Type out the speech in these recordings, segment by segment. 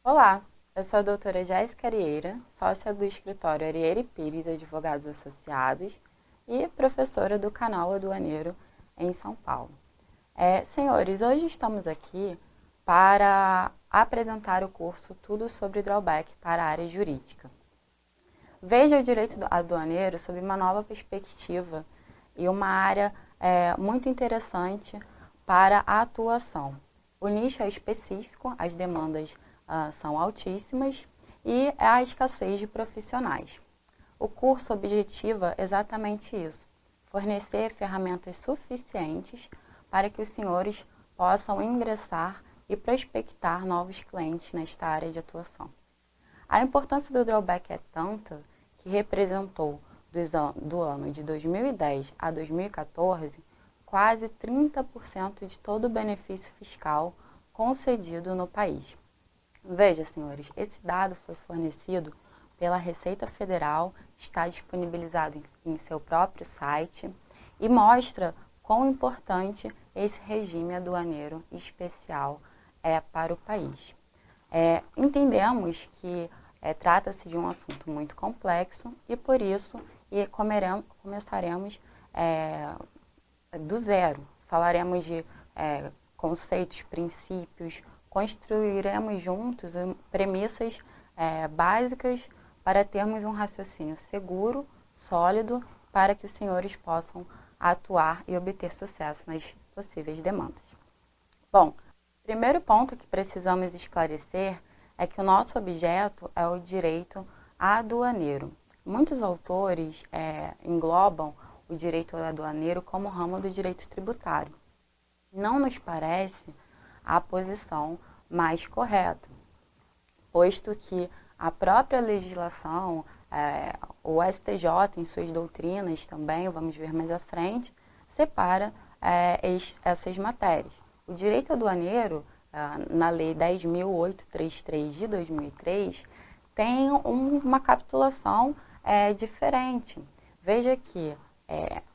Olá, eu sou a doutora Jéssica Arieira, sócia do escritório Arieira e Pires Advogados Associados e professora do canal Aduaneiro em São Paulo. Senhores, hoje estamos aqui para apresentar o curso Tudo sobre Drawback para a área jurídica. Veja o direito aduaneiro sob uma nova perspectiva e uma área muito interessante para a atuação. O nicho é específico, as demandas são altíssimas e a escassez de profissionais. O curso objetiva exatamente isso, fornecer ferramentas suficientes para que os senhores possam ingressar e prospectar novos clientes nesta área de atuação. A importância do drawback é tanta que representou do ano de 2010 a 2014 quase 30% de todo o benefício fiscal concedido no país. Veja, senhores, esse dado foi fornecido pela Receita Federal, está disponibilizado em seu próprio site e mostra quão importante esse regime aduaneiro especial é para o país. Entendemos que trata-se de um assunto muito complexo e, por isso, começaremos do zero. Falaremos de conceitos, princípios, construiremos juntos premissas básicas para termos um raciocínio seguro, sólido, para que os senhores possam atuar e obter sucesso nas possíveis demandas. Bom, o primeiro ponto que precisamos esclarecer é que o nosso objeto é o direito aduaneiro. Muitos autores englobam o direito aduaneiro como ramo do direito tributário. Não nos parece a posição mais correta, posto que a própria legislação, o STJ em suas doutrinas também, vamos ver mais à frente, separa essas matérias. O direito aduaneiro, na Lei 10.833 de 2003, tem uma capitulação diferente. Veja que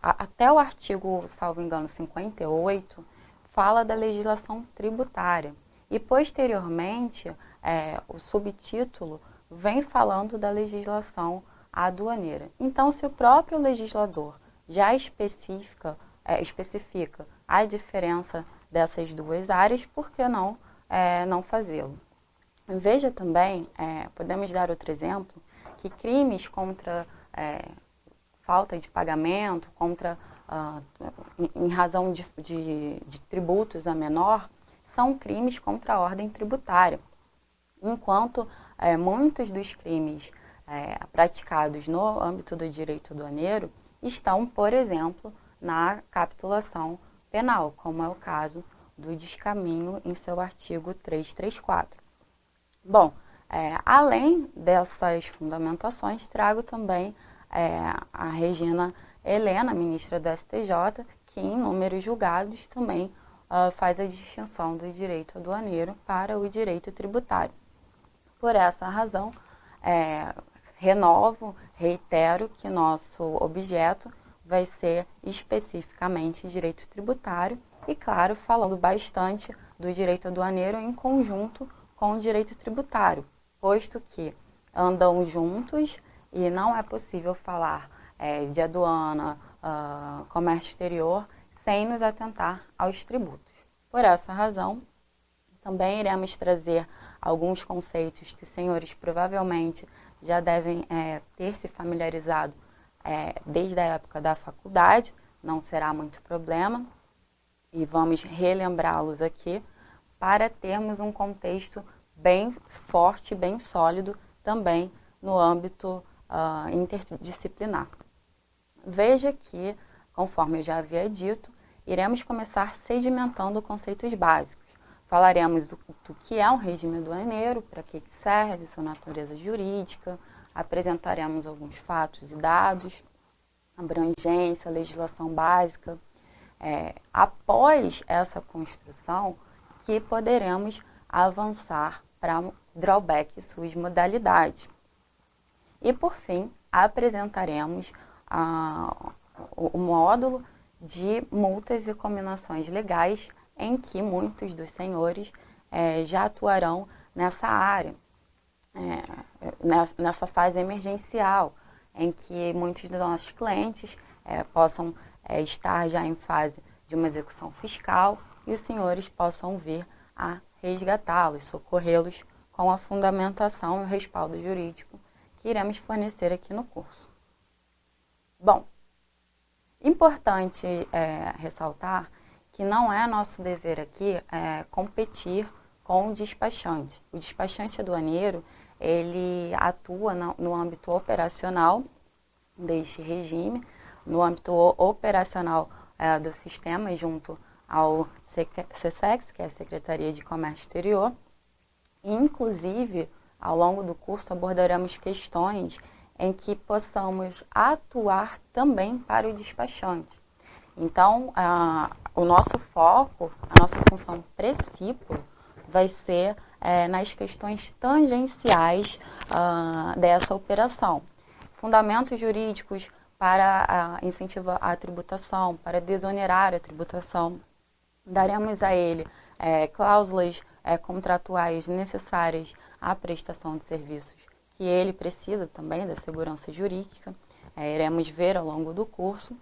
até o artigo, salvo engano, 58, fala da legislação tributária. E, posteriormente, o subtítulo vem falando da legislação aduaneira. Então, se o próprio legislador já especifica a diferença dessas duas áreas, por que não fazê-lo? Veja também, podemos dar outro exemplo, que crimes contra falta de pagamento, em razão de tributos a menor, são crimes contra a ordem tributária. Enquanto muitos dos crimes praticados no âmbito do direito aduaneiro estão, por exemplo, na capitulação penal, como é o caso do descaminho em seu artigo 334. Bom, além dessas fundamentações, trago também a Regina Helena, ministra do STJ, que em inúmeros julgados também faz a distinção do direito aduaneiro para o direito tributário. Por essa razão, reitero que nosso objeto vai ser especificamente direito tributário e, claro, falando bastante do direito aduaneiro em conjunto com o direito tributário, posto que andam juntos e não é possível falar de aduana, comércio exterior, sem nos atentar aos tributos. Por essa razão, também iremos trazer alguns conceitos que os senhores provavelmente já devem ter se familiarizado desde a época da faculdade, não será muito problema, e vamos relembrá-los aqui para termos um contexto bem forte, bem sólido também no âmbito interdisciplinar. Veja que, conforme eu já havia dito, iremos começar sedimentando conceitos básicos. Falaremos do que é um regime aduaneiro, para que serve, sua natureza jurídica, apresentaremos alguns fatos e dados, abrangência, legislação básica. Após essa construção, que poderemos avançar para drawback e suas modalidades. E, por fim, apresentaremos o módulo de multas e cominações legais, em que muitos dos senhores já atuarão nessa área, nessa fase emergencial, em que muitos dos nossos clientes possam estar já em fase de uma execução fiscal e os senhores possam vir a resgatá-los, socorrê-los com a fundamentação e o respaldo jurídico que iremos fornecer aqui no curso. Bom, importante ressaltar que não é nosso dever aqui competir com o despachante. O despachante aduaneiro, ele atua no âmbito operacional deste regime, no âmbito operacional do sistema, junto ao SESEX, que é a Secretaria de Comércio Exterior. E, inclusive, ao longo do curso, abordaremos questões em que possamos atuar também para o despachante. Então, o nosso foco, a nossa função principal vai ser nas questões tangenciais dessa operação. Fundamentos jurídicos para incentivo à tributação, para desonerar a tributação. Daremos a ele cláusulas contratuais necessárias à prestação de serviços que ele precisa também da segurança jurídica. Iremos ver ao longo do curso.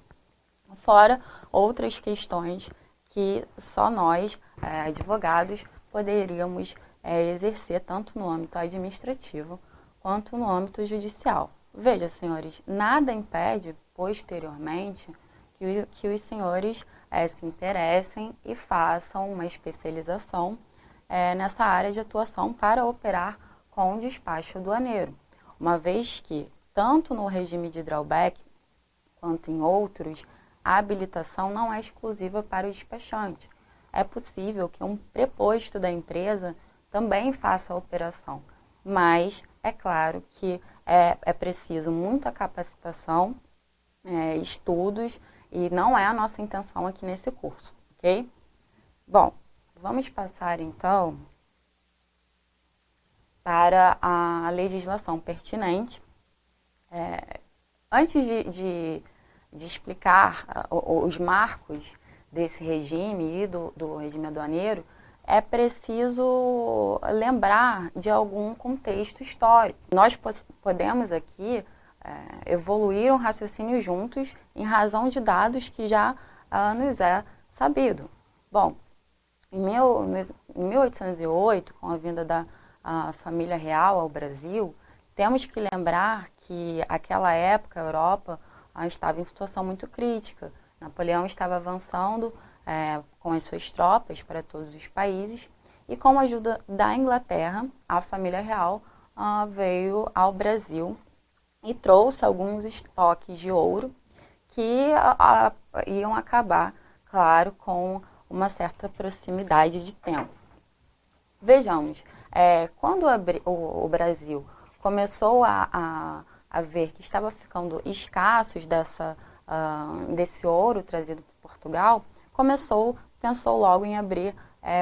Fora outras questões que só nós, advogados, poderíamos exercer tanto no âmbito administrativo quanto no âmbito judicial. Veja, senhores, nada impede, posteriormente, que os senhores se interessem e façam uma especialização nessa área de atuação para operar com o despacho aduaneiro, uma vez que, tanto no regime de drawback quanto em outros, a habilitação não é exclusiva para o despachante. É possível que um preposto da empresa também faça a operação, mas é claro que é preciso muita capacitação, estudos, e não é a nossa intenção aqui nesse curso, ok? Bom, vamos passar então para a legislação pertinente. Antes de explicar os marcos desse regime e do regime aduaneiro, é preciso lembrar de algum contexto histórico. Nós podemos aqui evoluir um raciocínio juntos em razão de dados que já nos é sabido. Bom, em 1808, com a vinda da família real ao Brasil, temos que lembrar que aquela época a Europa estava em situação muito crítica. Napoleão estava avançando com as suas tropas para todos os países e, com a ajuda da Inglaterra, a família real veio ao Brasil e trouxe alguns estoques de ouro que iam acabar, claro, com uma certa proximidade de tempo. Vejamos, quando o Brasil começou a ver que estava ficando escassos desse ouro trazido por Portugal, pensou logo em abrir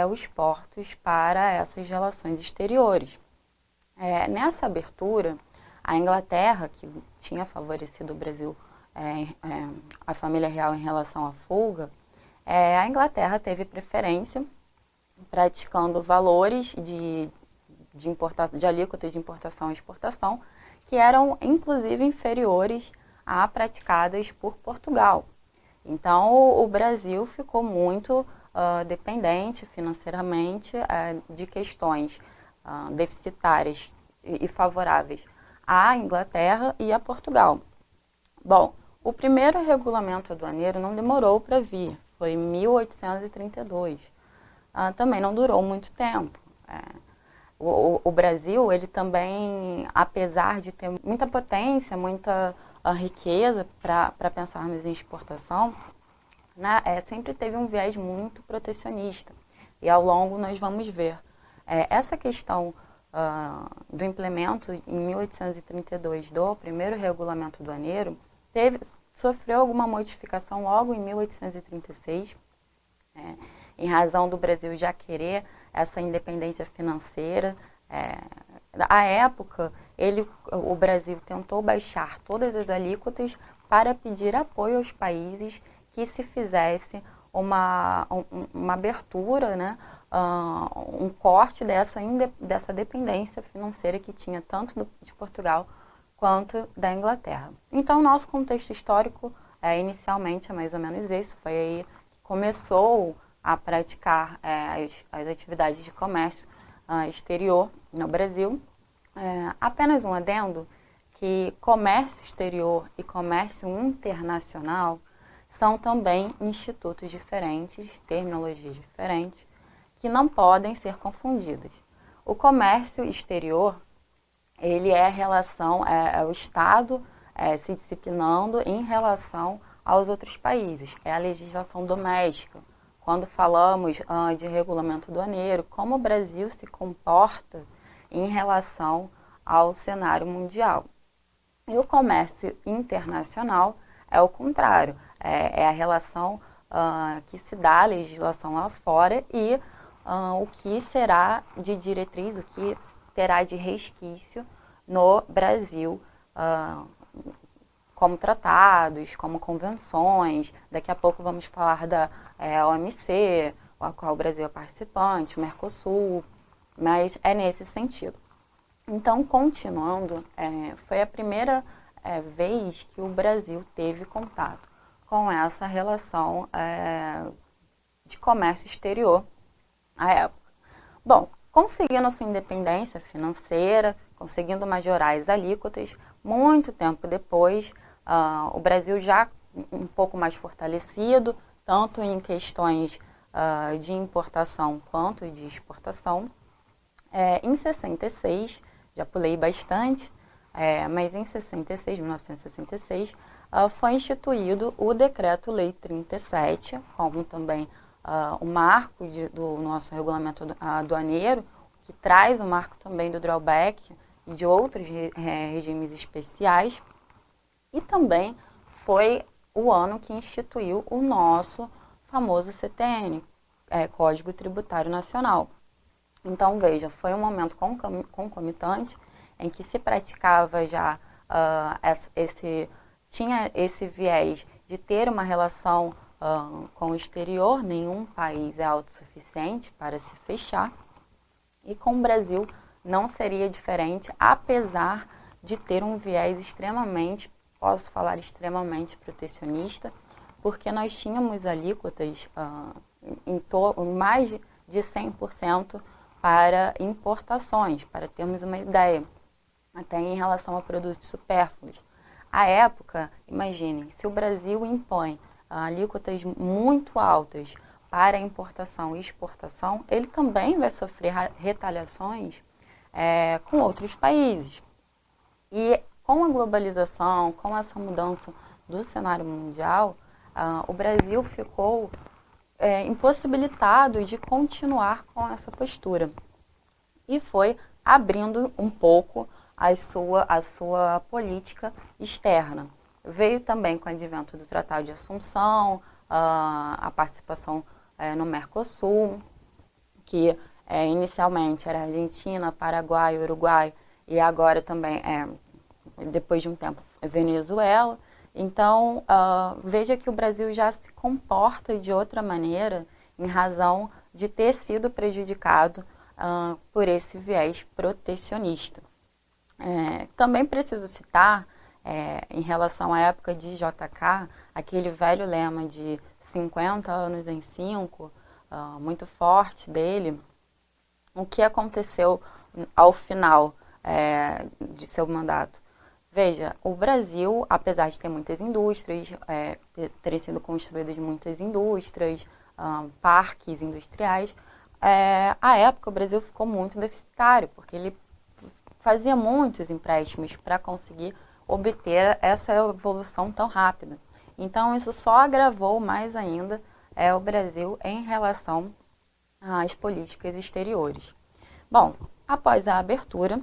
os portos para essas relações exteriores. Nessa abertura, a Inglaterra, que tinha favorecido o Brasil, a família real em relação à fuga, a Inglaterra teve preferência, praticando valores de alíquotas de importação e exportação, que eram inclusive inferiores a praticadas por Portugal. Então, o Brasil ficou muito dependente financeiramente de questões deficitárias e favoráveis à Inglaterra e a Portugal. Bom, o primeiro regulamento aduaneiro não demorou para vir, foi em 1832. Também não durou muito tempo. O Brasil, ele também, apesar de ter muita potência, muita riqueza para pensarmos em exportação, né, sempre teve um viés muito protecionista. E ao longo nós vamos ver. Essa questão do implemento em 1832 do primeiro regulamento aduaneiro sofreu alguma modificação logo em 1836, em razão do Brasil já querer essa independência financeira. À época, o Brasil tentou baixar todas as alíquotas para pedir apoio aos países que se fizesse uma abertura, né, um corte dessa dependência financeira que tinha tanto de Portugal quanto da Inglaterra. Então, o nosso contexto histórico, inicialmente, é mais ou menos esse. Foi aí que começou a praticar as atividades de comércio exterior no Brasil. Apenas um adendo, que comércio exterior e comércio internacional são também institutos diferentes, terminologias diferentes, que não podem ser confundidas. O comércio exterior, ele é a relação, é o Estado se disciplinando em relação aos outros países, é a legislação doméstica. Quando falamos de regulamento aduaneiro, como o Brasil se comporta em relação ao cenário mundial. E o comércio internacional é o contrário, é a relação que se dá à legislação lá fora e o que será de diretriz, o que terá de resquício no Brasil, como tratados, como convenções. Daqui a pouco vamos falar da OMC, a qual o Brasil é participante, o Mercosul, mas é nesse sentido. Então, continuando, foi a primeira vez que o Brasil teve contato com essa relação de comércio exterior à época. Bom, conseguindo a sua independência financeira, conseguindo majorar as alíquotas, muito tempo depois, o Brasil já um pouco mais fortalecido, tanto em questões de importação quanto de exportação. Em 66, já pulei bastante, mas em 1966, foi instituído o Decreto-Lei 37, como também o marco do nosso regulamento aduaneiro, que traz o marco também do drawback e de outros regimes especiais. E também foi o ano que instituiu o nosso famoso CTN, Código Tributário Nacional. Então, veja, foi um momento concomitante em que se praticava já tinha esse viés de ter uma relação com o exterior, nenhum país é autossuficiente para se fechar, e com o Brasil não seria diferente, apesar de ter um viés extremamente, posso falar extremamente protecionista, porque nós tínhamos alíquotas em mais de 100% para importações, para termos uma ideia, até em relação a produtos supérfluos. À época, imaginem, se o Brasil impõe alíquotas muito altas para importação e exportação, ele também vai sofrer retaliações com outros países. E com a globalização, com essa mudança do cenário mundial, o Brasil ficou impossibilitado de continuar com essa postura. E foi abrindo um pouco a sua política externa. Veio também com o advento do Tratado de Assunção, a participação no Mercosul, que inicialmente era Argentina, Paraguai, Uruguai, e agora também, depois de um tempo, Venezuela. Então, veja que o Brasil já se comporta de outra maneira em razão de ter sido prejudicado por esse viés protecionista. Também preciso citar, em relação à época de JK, aquele velho lema de 50 anos em 5, muito forte dele, o que aconteceu ao final de seu mandato. Veja, o Brasil, apesar de ter muitas indústrias, terem sido construídas muitas indústrias, parques industriais, à época o Brasil ficou muito deficitário, porque ele fazia muitos empréstimos para conseguir obter essa evolução tão rápida. Então, isso só agravou mais ainda o Brasil em relação às políticas exteriores. Bom, após a abertura,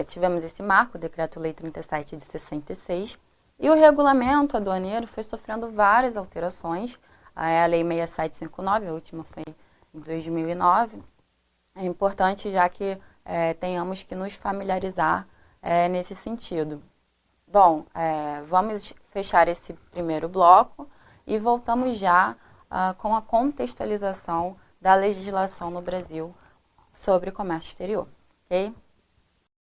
tivemos esse marco, o Decreto-Lei 37 de 66, e o regulamento aduaneiro foi sofrendo várias alterações. A Lei 6759, a última foi em 2009. É importante já que tenhamos que nos familiarizar nesse sentido. Bom, vamos fechar esse primeiro bloco e voltamos já com a contextualização da legislação no Brasil sobre comércio exterior, ok?